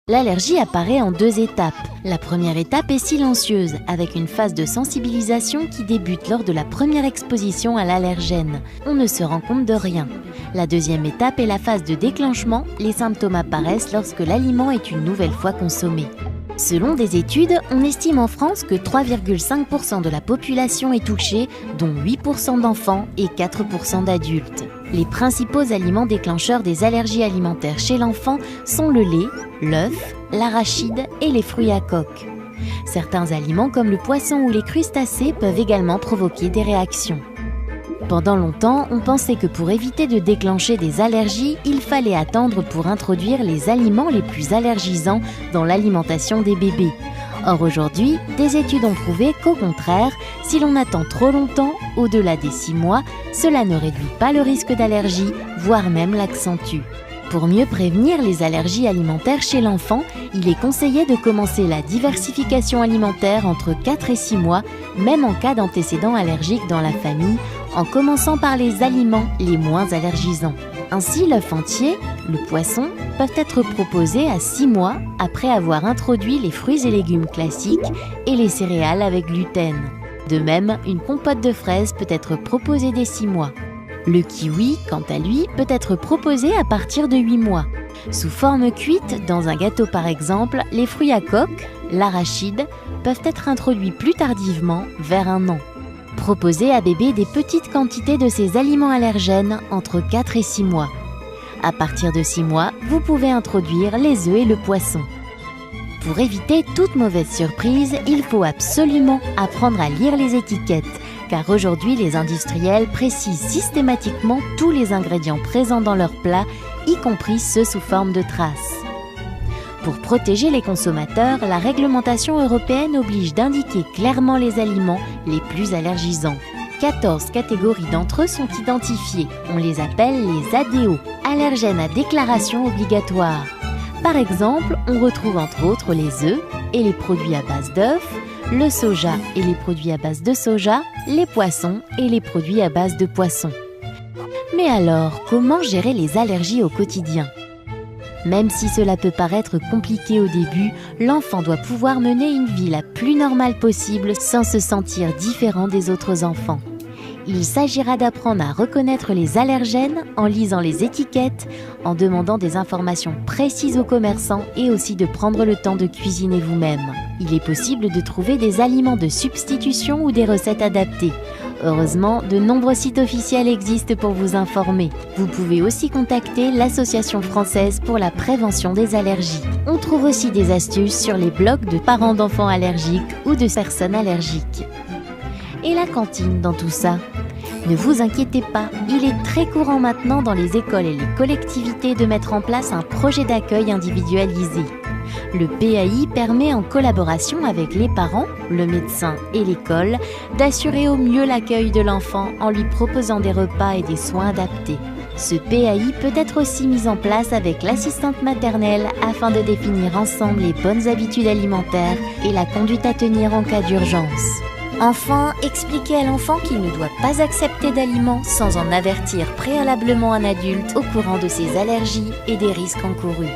L'allergie apparaît en 2 étapes. La première étape est silencieuse, avec une phase de sensibilisation qui débute lors de la première exposition à l'allergène. On ne se rend compte de rien. La deuxième étape est la phase de déclenchement. Les symptômes apparaissent lorsque l'aliment est une nouvelle fois consommé. Selon des études, on estime en France que 3,5% de la population est touchée, dont 8% d'enfants et 4% d'adultes. Les principaux aliments déclencheurs des allergies alimentaires chez l'enfant sont le lait, l'œuf, l'arachide et les fruits à coque. Certains aliments comme le poisson ou les crustacés peuvent également provoquer des réactions. Pendant longtemps, on pensait que pour éviter de déclencher des allergies, il fallait attendre pour introduire les aliments les plus allergisants dans l'alimentation des bébés. Or aujourd'hui, des études ont prouvé qu'au contraire, si l'on attend trop longtemps, au-delà des 6 mois, cela ne réduit pas le risque d'allergie, voire même l'accentue. Pour mieux prévenir les allergies alimentaires chez l'enfant, il est conseillé de commencer la diversification alimentaire entre 4 et 6 mois, même en cas d'antécédents allergiques dans la famille, en commençant par les aliments les moins allergisants. Ainsi, l'œuf entier, le poisson, peuvent être proposés à 6 mois après avoir introduit les fruits et légumes classiques et les céréales avec gluten. De même, une compote de fraises peut être proposée dès 6 mois. Le kiwi, quant à lui, peut être proposé à partir de 8 mois. Sous forme cuite, dans un gâteau par exemple, les fruits à coque, l'arachide, peuvent être introduits plus tardivement, vers 1 an. Proposez à bébé des petites quantités de ces aliments allergènes entre 4 et 6 mois. À partir de 6 mois, vous pouvez introduire les œufs et le poisson. Pour éviter toute mauvaise surprise, il faut absolument apprendre à lire les étiquettes, car aujourd'hui les industriels précisent systématiquement tous les ingrédients présents dans leurs plats, y compris ceux sous forme de traces. Pour protéger les consommateurs, la réglementation européenne oblige d'indiquer clairement les aliments les plus allergisants. 14 catégories d'entre eux sont identifiées. On les appelle les ADO, allergènes à déclaration obligatoire. Par exemple, on retrouve entre autres les œufs et les produits à base d'œufs, le soja et les produits à base de soja, les poissons et les produits à base de poissons. Mais alors, comment gérer les allergies au quotidien ? Même si cela peut paraître compliqué au début, l'enfant doit pouvoir mener une vie la plus normale possible sans se sentir différent des autres enfants. Il s'agira d'apprendre à reconnaître les allergènes en lisant les étiquettes, en demandant des informations précises aux commerçants et aussi de prendre le temps de cuisiner vous-même. Il est possible de trouver des aliments de substitution ou des recettes adaptées. Heureusement, de nombreux sites officiels existent pour vous informer. Vous pouvez aussi contacter l'Association française pour la prévention des allergies. On trouve aussi des astuces sur les blogs de parents d'enfants allergiques ou de personnes allergiques. Et la cantine dans tout ça ? Ne vous inquiétez pas, il est très courant maintenant dans les écoles et les collectivités de mettre en place un projet d'accueil individualisé. Le PAI permet en collaboration avec les parents, le médecin et l'école d'assurer au mieux l'accueil de l'enfant en lui proposant des repas et des soins adaptés. Ce PAI peut être aussi mis en place avec l'assistante maternelle afin de définir ensemble les bonnes habitudes alimentaires et la conduite à tenir en cas d'urgence. Enfin, expliquez à l'enfant qu'il ne doit pas accepter d'aliments sans en avertir préalablement un adulte au courant de ses allergies et des risques encourus.